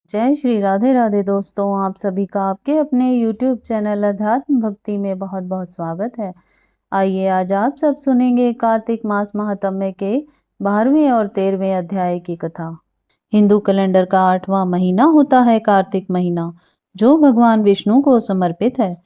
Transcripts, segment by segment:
जय श्री राधे राधे दोस्तों, आप सभी का आपके अपने YouTube चैनल अध्यात्म भक्ति में बहुत बहुत स्वागत है। आइए आज आप सब सुनेंगे कार्तिक मास महात्म्य के 12वें और 13वें अध्याय की कथा। हिंदू कैलेंडर का 8वां महीना होता है कार्तिक महीना, जो भगवान विष्णु को समर्पित है।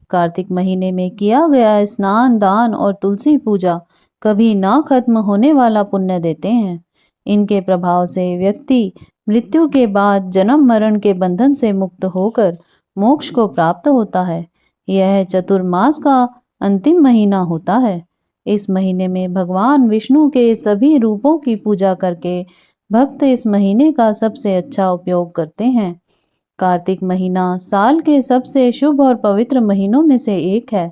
कार्तिक महीने में किया गया स्नान, दान और तुलसी पूजा कभी ना खत्म होने वाला पुण्य देते हैं। इनके प्रभाव से व्यक्ति मृत्यु के बाद जन्म मरण के बंधन से मुक्त होकर मोक्ष को प्राप्त होता है। यह चतुर्मास का अंतिम महीना होता है। इस महीने में भगवान विष्णु के सभी रूपों की पूजा करके भक्त इस महीने का सबसे अच्छा उपयोग करते हैं। कार्तिक महीना साल के सबसे शुभ और पवित्र महीनों में से एक है,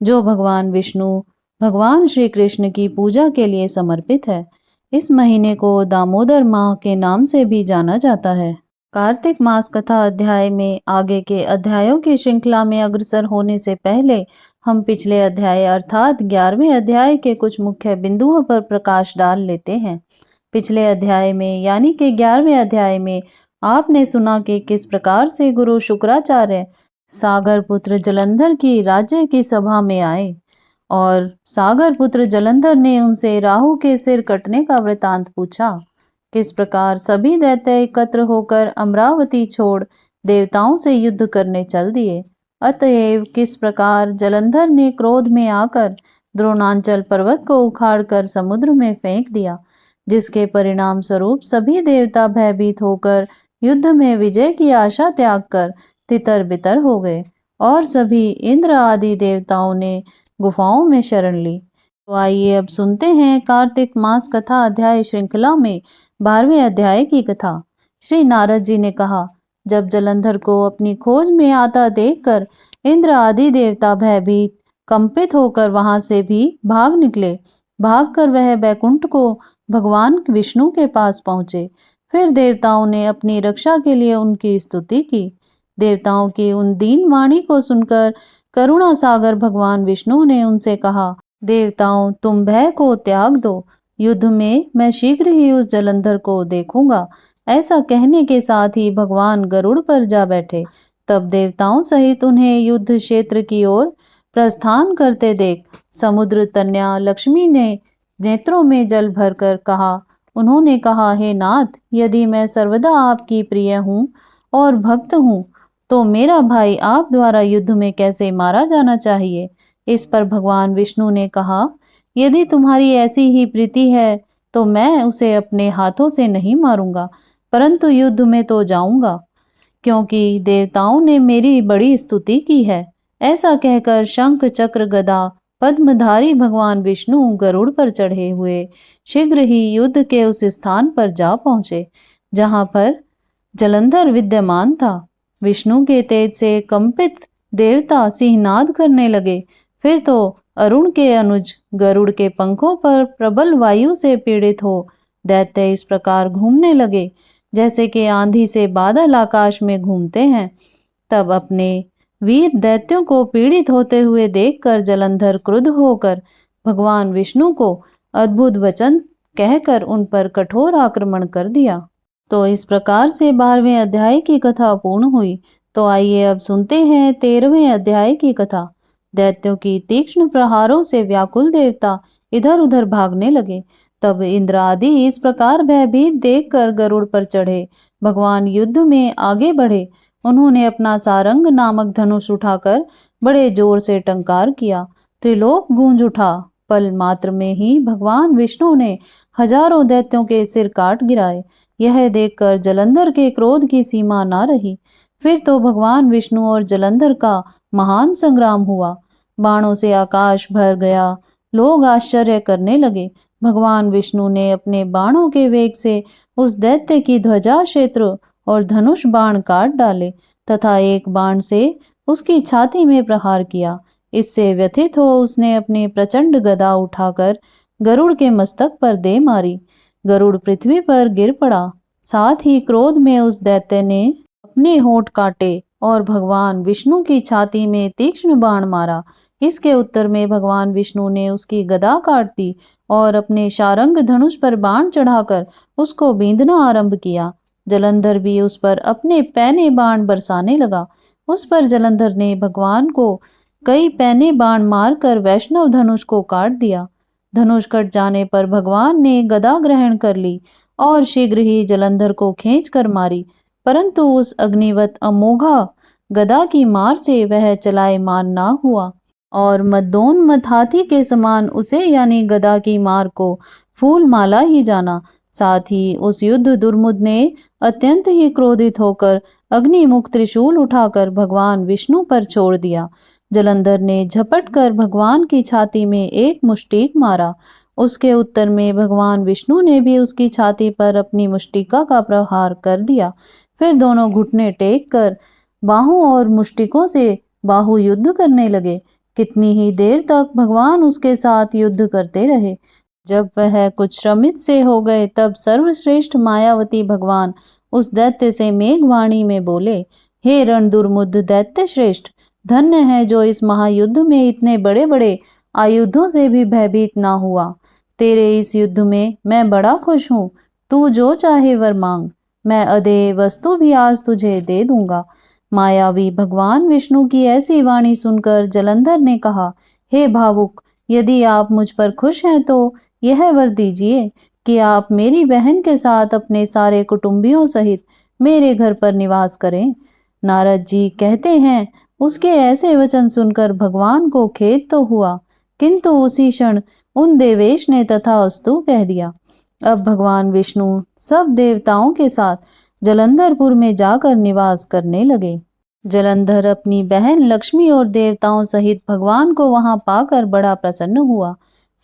जो भगवान विष्णु, भगवान श्री कृष्ण की पूजा के लिए समर्पित है। इस महीने को दामोदर माह के नाम से भी जाना जाता है। कार्तिक मास कथा अध्याय में आगे के अध्यायों की श्रृंखला में अग्रसर होने से पहले हम पिछले अध्याय अर्थात 11वें अध्याय के कुछ मुख्य बिंदुओं पर प्रकाश डाल लेते हैं। पिछले अध्याय में यानी कि 11वें अध्याय में आपने सुना कि किस प्रकार से गुरु शुक्राचार्य सागर पुत्र जलंधर की राज्य की सभा में आए और सागर पुत्र जलंधर ने उनसे राहु के सिर कटने का वृतांत पूछा। किस प्रकार सभी दैत्य एकत्र होकर अमरावती छोड़ देवताओं से युद्ध करने चल दिए। अतएव किस प्रकार जलंधर ने क्रोध में आकर द्रोणांचल पर्वत को उखाड़कर समुद्र में फेंक दिया, जिसके परिणाम स्वरूप सभी देवता भयभीत होकर युद्ध में विजय की आशा त्याग कर तितर बितर हो गए और सभी इंद्र आदि देवताओं ने गुफाओं में शरण ली। तो आइए अब सुनते हैं कार्तिक मास कथा अध्याय श्रृंखला में 12वें अध्याय की कथा। श्री नारद जी ने कहा, जब जलंधर को अपनी खोज में आता देखकर इंद्र आदि देवता भयभीत कंपित होकर वहां से भी भाग निकले। भागकर वह बैकुंठ को भगवान विष्णु के पास पहुंचे। फिर देवताओं ने अपनी रक्षा के लिए उनकी स्तुति की। देवताओं की उन दीन वाणी को सुनकर करुणा सागर भगवान विष्णु ने उनसे कहा, देवताओं, तुम भय को त्याग दो। युद्ध में मैं शीघ्र ही उस जलंधर को देखूंगा। ऐसा कहने के साथ ही भगवान गरुड़ पर जा बैठे। तब देवताओं सहित उन्हें युद्ध क्षेत्र की ओर प्रस्थान करते देख समुद्र तन्या लक्ष्मी ने नेत्रों में जल भरकर कहा, उन्होंने कहा, हे नाथ, यदि मैं सर्वदा आपकी प्रिय हूँ और भक्त हूँ, तो मेरा भाई आप द्वारा युद्ध में कैसे मारा जाना चाहिए। इस पर भगवान विष्णु ने कहा, यदि तुम्हारी ऐसी ही प्रीति है तो मैं उसे अपने हाथों से नहीं मारूंगा, परंतु युद्ध में तो जाऊंगा, क्योंकि देवताओं ने मेरी बड़ी स्तुति की है। ऐसा कहकर शंख चक्र गदा पद्मधारी भगवान विष्णु गरुड़ पर चढ़े हुए शीघ्र ही युद्ध के उस स्थान पर जा पहुंचे जहां पर जलंधर विद्यमान था। विष्णु के तेज से कंपित देवता सिंहनाद करने लगे। फिर तो अरुण के अनुज गरुड़ के पंखों पर प्रबल वायु से पीड़ित हो दैत्य इस प्रकार घूमने लगे जैसे कि आंधी से बादल आकाश में घूमते हैं। तब अपने वीर दैत्यों को पीड़ित होते हुए देखकर जलंधर क्रुद्ध होकर भगवान विष्णु को अद्भुत वचन कहकर उन पर कठोर आक्रमण कर दिया। तो इस प्रकार से 12वें अध्याय की कथा पूर्ण हुई। तो आइए अब सुनते हैं 13वें अध्याय की कथा। दैत्यों की तीक्ष्ण प्रहारों से व्याकुल देवता इधर उधर भागने लगे। तब इंद्र आदि इस प्रकार भयभीत देखकर गरुड़ पर चढ़े भगवान युद्ध में आगे बढ़े। उन्होंने अपना सारंग नामक धनुष उठाकर बड़े जोर से टंकार किया। त्रिलोक गूंज उठा। पल मात्र में ही भगवान विष्णु ने हजारों दैत्यों के सिर काट गिराए। यह देखकर जलंधर के क्रोध की सीमा ना रही। फिर तो भगवान विष्णु और जलंधर का महान संग्राम हुआ। बाणों से आकाश भर गया। लोग आश्चर्य करने लगे। भगवान विष्णु ने अपने बाणों के वेग से उस दैत्य की ध्वजा क्षेत्र और धनुष बाण काट डाले तथा एक बाण से उसकी छाती में प्रहार किया। इससे व्यथित हो उसने अपनी प्रचंड गदा उठाकर गरुड़ के मस्तक पर दे मारी। गरुड़ पृथ्वी पर गिर पड़ा। साथ ही क्रोध में उस दैत्य ने अपने होंठ काटे और भगवान विष्णु की छाती में तीक्ष्ण बाण मारा। इसके उत्तर में भगवान विष्णु ने उसकी गदा काट दी और अपने शारंग धनुष पर बाण चढ़ाकर उसको बींधना आरंभ किया। जलंधर भी उस पर अपने पैने बाण बरसाने लगा। उस पर जलंधर ने भगवान को कई पैने बाण मारकर वैष्णव धनुष को काट दिया। धनुष कट जाने पर भगवान ने गदा ग्रहण कर ली और शीघ्र ही जलंधर को खींच कर मारी, परंतु उस अग्निवत अमोघा गदा की मार से वह चलायमान ना हुआ और मदोन्मत्त हाथी के समान उसे यानी गदा की मार को फूल माला ही जाना। साथ ही उस युद्ध दुर्मुद ने अत्यंत ही क्रोधित होकर अग्निमुख त्रिशूल उठाकर भगवान विष्णु पर छोड़ दिया। जलंधर ने झपट कर भगवान की छाती में एक मुष्टिक मारा। उसके उत्तर में भगवान विष्णु ने भी उसकी छाती पर अपनी मुष्टिका का प्रहार कर दिया। फिर दोनों घुटने टेक कर बाहों और मुष्टिकों से बाहु युद्ध करने लगे। कितनी ही देर तक भगवान उसके साथ युद्ध करते रहे। जब वह कुछ श्रमित से हो गए तब सर्वश्रेष्ठ मायावती भगवान उस दैत्य से मेघवाणी में बोले, हे रण दुर्मुद दैत्य श्रेष्ठ, धन्य है जो इस महायुद्ध में इतने बड़े बड़े आयुधों से भी भयभीत ना हुआ। तेरे इस युद्ध में मैं बड़ा खुश हूँ। तू जो चाहे वर मांग, मैं अदेय वस्तु भी आज तुझे दे दूंगा। मायावी भगवान विष्णु की ऐसी वाणी सुनकर जलंधर ने कहा, हे भावुक, यदि आप मुझ पर खुश हैं तो यह वर दीजिए कि आप मेरी बहन के साथ अपने सारे कुटुंबियों सहित मेरे घर पर निवास करें। नारद जी कहते हैं, उसके ऐसे वचन सुनकर भगवान को खेद तो हुआ, किंतु उसी क्षण उन देवेश ने तथास्तु कह दिया। अब भगवान विष्णु सब देवताओं के साथ जलंधरपुर में जाकर निवास करने लगे। जलंधर अपनी बहन लक्ष्मी और देवताओं सहित भगवान को वहां पाकर बड़ा प्रसन्न हुआ।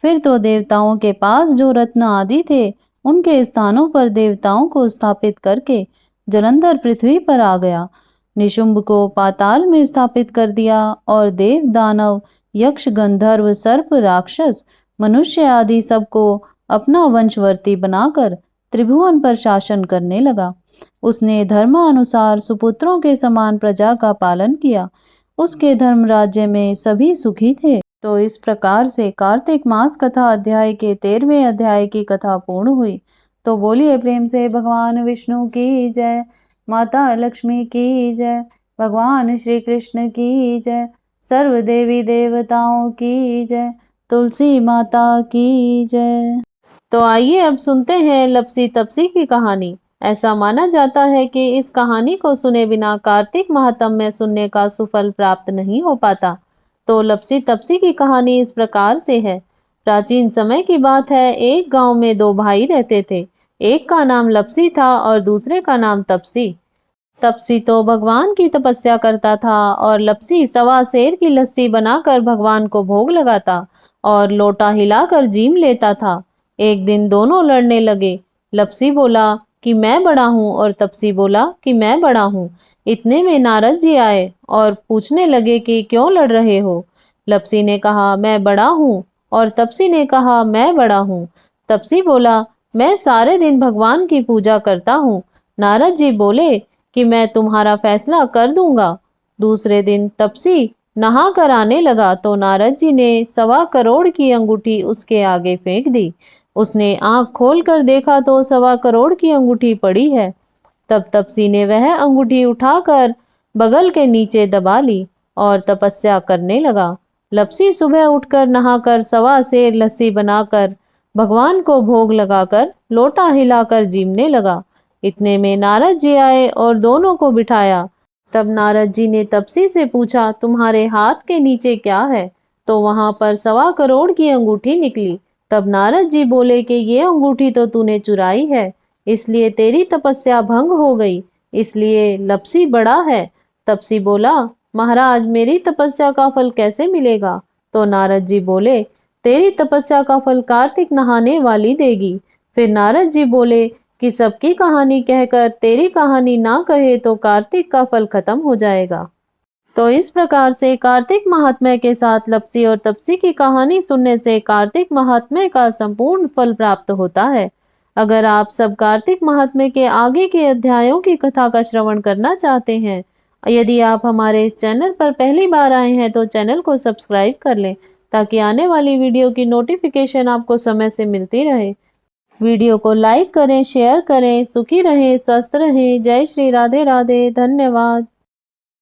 फिर तो देवताओं के पास जो रत्न आदि थे उनके स्थानों पर देवताओं को स्थापित करके जलंधर पृथ्वी पर आ गया। निशुंभ को पाताल में स्थापित कर दिया और देव दानव यक्ष गंधर्व सर्प राक्षस मनुष्य आदि सबको अपना वंशवर्ती बनाकर त्रिभुवन पर शासन करने लगा। उसने धर्मानुसार सुपुत्रों के समान प्रजा का पालन किया। उसके धर्म राज्य में सभी सुखी थे। तो इस प्रकार से कार्तिक मास कथा अध्याय के 13वें अध्याय की कथा पूर्ण हुई। तो बोलिए प्रेम से भगवान विष्णु की जय, माता लक्ष्मी की जय, भगवान श्री कृष्ण की जय, सर्व देवी देवताओं की जय, तुलसी माता की जय। तो आइए अब सुनते हैं लपसी तपसी की कहानी। ऐसा माना जाता है कि इस कहानी को सुने बिना कार्तिक महात्म्य सुनने का सुफल प्राप्त नहीं हो पाता। तो लपसी तपसी की कहानी इस प्रकार से है। प्राचीन समय की बात है, एक गांव में दो भाई रहते थे। एक का नाम लपसी था और दूसरे का नाम तपसी। तपसी तो भगवान की तपस्या करता था और लपसी सवा सेर की लस्सी बनाकर भगवान को भोग लगाता और लोटा हिलाकर जीम लेता था। एक दिन दोनों लड़ने लगे। लपसी बोला कि मैं बड़ा हूँ और तपसी बोला कि मैं बड़ा हूँ। इतने में नारद जी आए और पूछने लगे कि क्यों लड़ रहे हो। लपसी ने कहा मैं बड़ा हूँ और तपसी ने कहा मैं बड़ा हूँ। तपसी बोला मैं सारे दिन भगवान की पूजा करता हूँ। नारद जी बोले कि मैं तुम्हारा फैसला कर दूंगा। दूसरे दिन तपसी नहा कर आने लगा तो नारद जी ने 1.25 करोड़ की अंगूठी उसके आगे फेंक दी। उसने आंख खोल कर देखा तो 1.25 करोड़ की अंगूठी पड़ी है। तब तपसी ने वह अंगूठी उठाकर बगल के नीचे दबा ली और तपस्या करने लगा। लपसी सुबह उठकर नहाकर 1.25 सेर लस्सी बनाकर भगवान को भोग लगाकर लोटा हिलाकर जीमने लगा। इतने में नारद जी आए और दोनों को बिठाया। तब नारद जी ने तपसी से पूछा तुम्हारे हाथ के नीचे क्या है? तो वहां पर 1.25 करोड़ की अंगूठी निकली। तब नारद जी बोले कि ये अंगूठी तो तूने चुराई है, इसलिए तेरी तपस्या भंग हो गई, इसलिए लपसी बड़ा है। तपसी बोला महाराज मेरी तपस्या का फल कैसे मिलेगा? तो नारद जी बोले तेरी तपस्या का फल कार्तिक नहाने वाली देगी। फिर नारद जी बोले कि सबकी कहानी कहकर तेरी कहानी ना कहे तो कार्तिक का फल खत्म हो जाएगा। तो इस प्रकार से कार्तिक महात्म्य के साथ लपसी और तपसी की कहानी सुनने से कार्तिक महात्म्य का संपूर्ण फल प्राप्त होता है। अगर आप सब कार्तिक महात्म्य के आगे के अध्यायों की कथा का श्रवण करना चाहते हैं, यदि आप हमारे चैनल पर पहली बार आए हैं तो चैनल को सब्सक्राइब कर लें ताकि आने वाली वीडियो की नोटिफिकेशन आपको समय से मिलती रहे। वीडियो को लाइक करें, शेयर करें। सुखी रहें, स्वस्थ रहें। जय श्री राधे राधे। धन्यवाद।